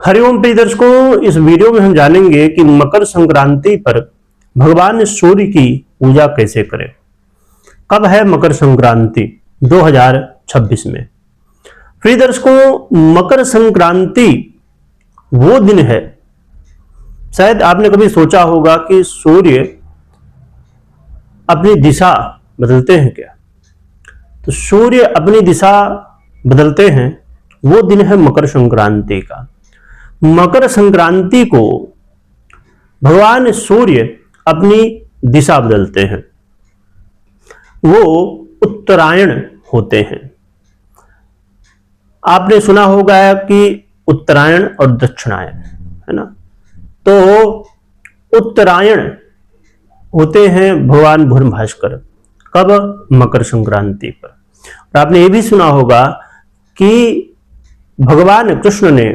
हरिओम प्रिय दर्शकों, इस वीडियो में हम जानेंगे कि मकर संक्रांति पर भगवान सूर्य की पूजा कैसे करें। कब है मकर संक्रांति? 2026 में। प्रिय दर्शकों, मकर संक्रांति वो दिन है, शायद आपने कभी सोचा होगा कि सूर्य अपनी दिशा बदलते हैं क्या? तो सूर्य अपनी दिशा बदलते हैं, वो दिन है मकर संक्रांति का। मकर संक्रांति को भगवान सूर्य अपनी दिशा बदलते हैं, वो उत्तरायण होते हैं। आपने सुना होगा कि उत्तरायण और दक्षिणायन, है ना? तो उत्तरायण होते हैं भगवान भूर्ण भास्कर। कब? मकर संक्रांति पर। और आपने ये भी सुना होगा कि भगवान कृष्ण ने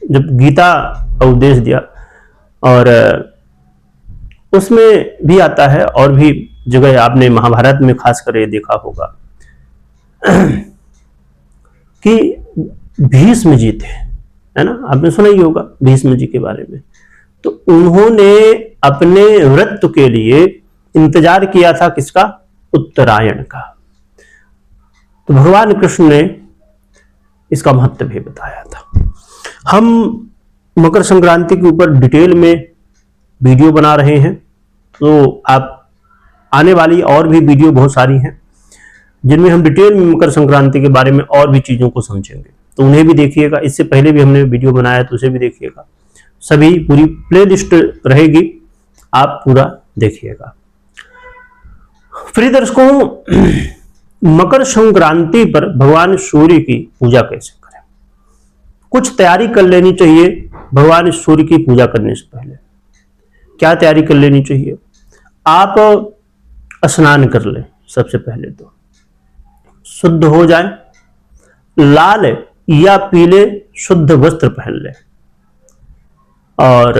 जब गीता का उपदेश दिया, और उसमें भी आता है और भी जगह आपने महाभारत में खासकर ये देखा होगा कि भीष्म जी थे, है ना? आपने सुना ही होगा भीष्म जी के बारे में। तो उन्होंने अपने व्रत के लिए इंतजार किया था किसका? उत्तरायण का। तो भगवान कृष्ण ने इसका महत्व भी बताया था। हम मकर संक्रांति के ऊपर डिटेल में वीडियो बना रहे हैं, तो आप आने वाली और भी वीडियो बहुत सारी हैं जिनमें हम डिटेल में मकर संक्रांति के बारे में और भी चीजों को समझेंगे, तो उन्हें भी देखिएगा। इससे पहले भी हमने वीडियो बनाया तो उसे भी देखिएगा। सभी पूरी प्लेलिस्ट रहेगी, आप पूरा देखिएगा। प्रिय दर्शकों, मकर संक्रांति पर भगवान सूर्य की पूजा कैसे करें? कुछ तैयारी कर लेनी चाहिए भगवान सूर्य की पूजा करने से पहले। क्या तैयारी कर लेनी चाहिए? आप स्नान कर लें, सबसे पहले तो शुद्ध हो जाए, लाल या पीले शुद्ध वस्त्र पहन लें, और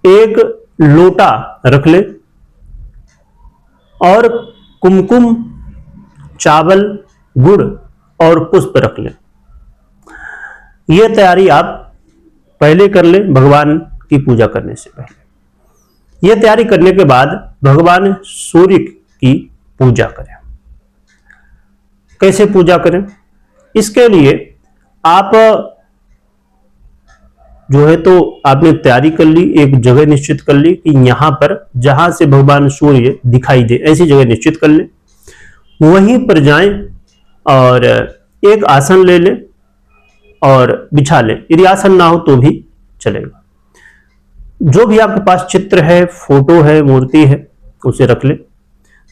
एक लोटा रख ले, और कुमकुम, चावल, गुड़ और पुष्प रख लें। यह तैयारी आप पहले कर लें भगवान की पूजा करने से पहले। यह तैयारी करने के बाद भगवान सूर्य की पूजा करें। कैसे पूजा करें? इसके लिए आप जो है तो आपने तैयारी कर ली, एक जगह निश्चित कर ली कि यहां पर जहां से भगवान सूर्य दिखाई दे, ऐसी जगह निश्चित कर ले, वहीं पर जाएं और एक आसन ले लें और बिछा लें। यदि आसन ना हो तो भी चलेगा। जो भी आपके पास चित्र है, फोटो है, मूर्ति है, उसे रख ले।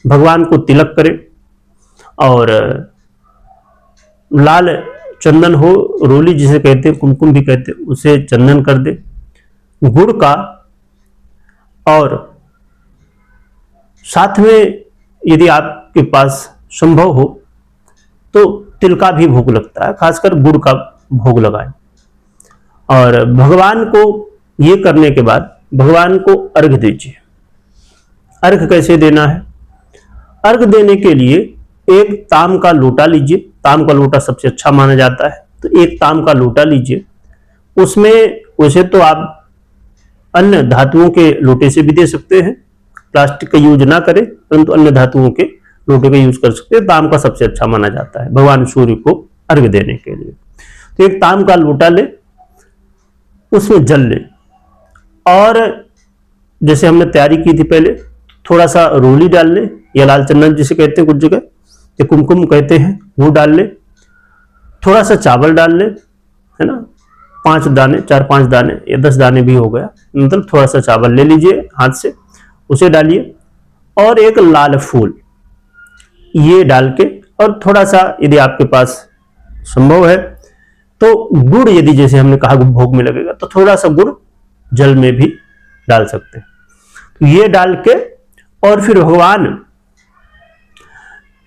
भगवान को तिलक करें और लाल चंदन हो, रोली जिसे कहते हैं, कुमकुम भी कहते हैं, उसे चंदन कर दे, गुड़ का, और साथ में यदि आपके पास संभव हो तो तिल का भी भोग लगता है, खासकर गुड़ का भोग लगाएं। और भगवान को ये करने के बाद भगवान को अर्घ दीजिए। अर्घ कैसे देना है? अर्घ देने के लिए एक ताम का लोटा लीजिए। ताम का लोटा सबसे अच्छा माना जाता है, तो एक ताम का लोटा लीजिए। उसमें वैसे तो आप अन्य धातुओं के लोटे से भी दे सकते हैं, प्लास्टिक का यूज ना करें, परंतु अन्य धातुओं के लोटे का यूज कर सकते हैं। ताम का सबसे अच्छा माना जाता है भगवान सूर्य को अर्घ देने के लिए। तो एक ताम का लोटा ले, उसमें जल ले, और जैसे हमने तैयारी की थी पहले, थोड़ा सा रोली डाल ले, या लाल चंदन जिसे कहते हैं कुछ जगह, या कुमकुम कहते हैं, वो डाल ले। थोड़ा सा चावल डाल ले, है ना? 5 दाने, 4-5 दाने या 10 दाने भी हो गया, मतलब थोड़ा सा चावल ले लीजिए हाथ से, उसे डालिए, और एक लाल फूल ये डाल के, और थोड़ा सा यदि आपके पास संभव है तो गुड़, यदि जैसे हमने कहा भोग में लगेगा तो थोड़ा सा गुड़ जल में भी डाल सकते हैं। तो ये डाल के और फिर भगवान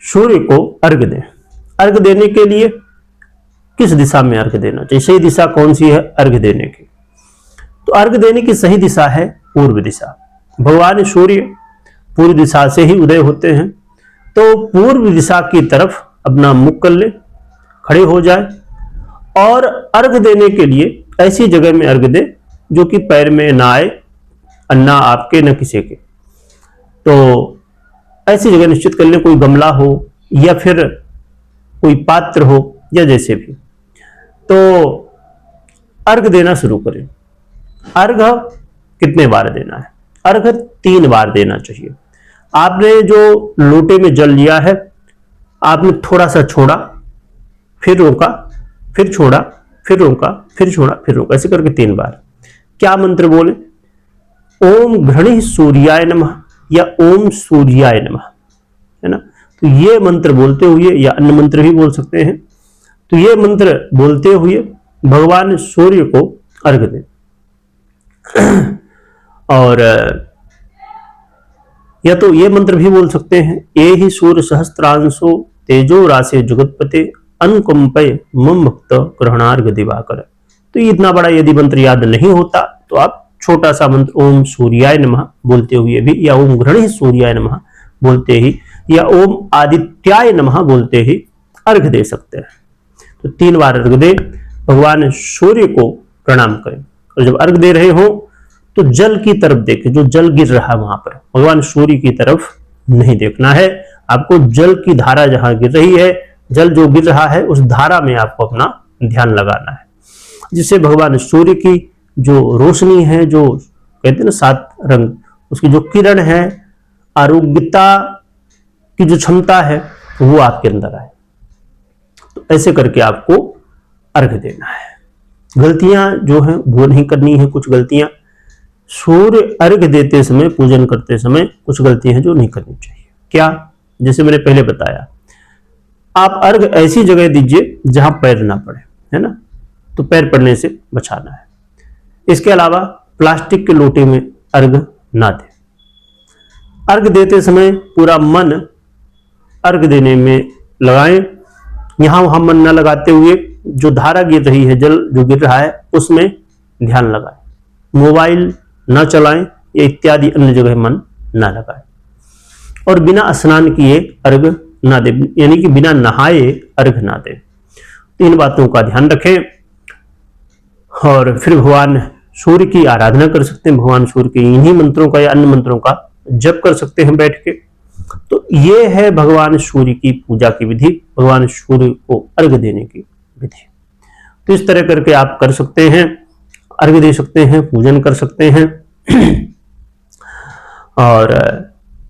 सूर्य को अर्घ दें। अर्घ देने के लिए किस दिशा में अर्घ देना चाहिए? सही दिशा कौन सी है अर्घ देने की? तो अर्घ देने की सही दिशा है पूर्व दिशा। भगवान सूर्य पूर्व दिशा से ही उदय होते हैं, तो पूर्व दिशा की तरफ अपना मुख कर ले, खड़े हो जाए और अर्घ देने के लिए ऐसी जगह में अर्घ दे जो कि पैर में ना आए, ना आपके न किसी के। तो ऐसी जगह निश्चित कर लें, कोई गमला हो या फिर कोई पात्र हो या जैसे भी। तो अर्घ देना शुरू करें। अर्घ कितने बार देना है? अर्घ 3 बार देना चाहिए। आपने जो लोटे में जल लिया है, आपने थोड़ा सा छोड़ा, फिर रोका, फिर छोड़ा, फिर रोका, फिर छोड़ा, फिर रोका, ऐसे करके 3 बार। क्या मंत्र बोले? ओम घृणि सूर्याय नमः या ओम सूर्याय नमः, है ना। तो ये मंत्र बोलते हुए, या अन्य मंत्र भी बोल सकते हैं, तो ये मंत्र बोलते हुए भगवान सूर्य को अर्घ दें। और या तो ये मंत्र भी बोल सकते हैं, ये ही सूर्य सहस्त्रांशो तेजो राशे जुगतपते अनुकंपय मम भक्त ग्रहणार्घ दिवाकर। तो इतना बड़ा यदि मंत्र याद नहीं होता तो आप छोटा सा मंत्र ओम सूर्याय नमः बोलते हुए भी, या ओम घृणि सूर्याय नमः बोलते ही, या ओम आदित्याय नमः बोलते ही अर्घ दे सकते हैं। तो 3 बार अर्घ दे, भगवान सूर्य को प्रणाम करें। और जब अर्घ दे रहे हो तो जल की तरफ देखें, जो जल गिर रहा है वहां पर, भगवान सूर्य की तरफ नहीं देखना है। आपको जल की धारा जहां गिर रही है, जल जो गिर रहा है उस धारा में आपको अपना ध्यान लगाना है, जिससे भगवान सूर्य की जो रोशनी है, जो कहते हैं ना 7 रंग, उसकी जो किरण है, आरोग्यता की जो क्षमता है, वो आपके अंदर आए। तो ऐसे करके आपको अर्घ देना है। गलतियां जो हैं वो नहीं करनी है। कुछ गलतियां सूर्य अर्घ देते समय, पूजन करते समय कुछ गलतियां हैं जो नहीं करनी चाहिए। क्या? जैसे मैंने पहले बताया, आप अर्घ ऐसी जगह दीजिए जहां पैर ना पड़े, है ना, तो पैर पड़ने से बचाना है। इसके अलावा प्लास्टिक के लोटे में अर्घ ना दें। अर्घ देते समय पूरा मन अर्घ देने में लगाएं। यहां वहां मन न लगाते हुए जो धारा गिर रही है, जल जो गिर रहा है, उसमें ध्यान लगाएं। मोबाइल न चलाएं या इत्यादि अन्य जगह मन न लगाएं। और बिना स्नान किए अर्घ ना दे, यानी कि बिना नहाए अर्घ ना दे। 3 बातों का ध्यान रखें। और फिर भगवान सूर्य की आराधना कर सकते हैं। भगवान सूर्य के इन्हीं मंत्रों का या अन्य मंत्रों का जप कर सकते हैं बैठ के। तो ये है भगवान सूर्य की पूजा की विधि, भगवान सूर्य को अर्घ देने की विधि। तो इस तरह करके आप कर सकते हैं, अर्घ दे सकते हैं, पूजन कर सकते हैं।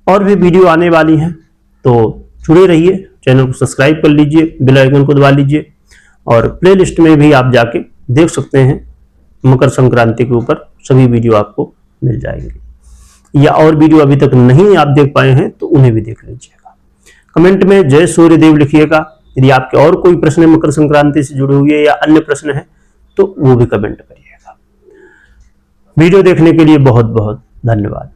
और भी वीडियो आने वाली हैं, तो जुड़े रहिए, चैनल को सब्सक्राइब कर लीजिए, बेल आइकन को दबा लीजिए। और प्लेलिस्ट में भी आप जाके देख सकते हैं, मकर संक्रांति के ऊपर सभी वीडियो आपको मिल जाएंगे। या और वीडियो अभी तक नहीं आप देख पाए हैं तो उन्हें भी देख लीजिएगा। कमेंट में जय सूर्यदेव लिखिएगा। यदि आपके और कोई प्रश्न है मकर संक्रांति से जुड़े हुए या अन्य प्रश्न है तो वो भी कमेंट करिएगा। वीडियो देखने के लिए बहुत बहुत धन्यवाद।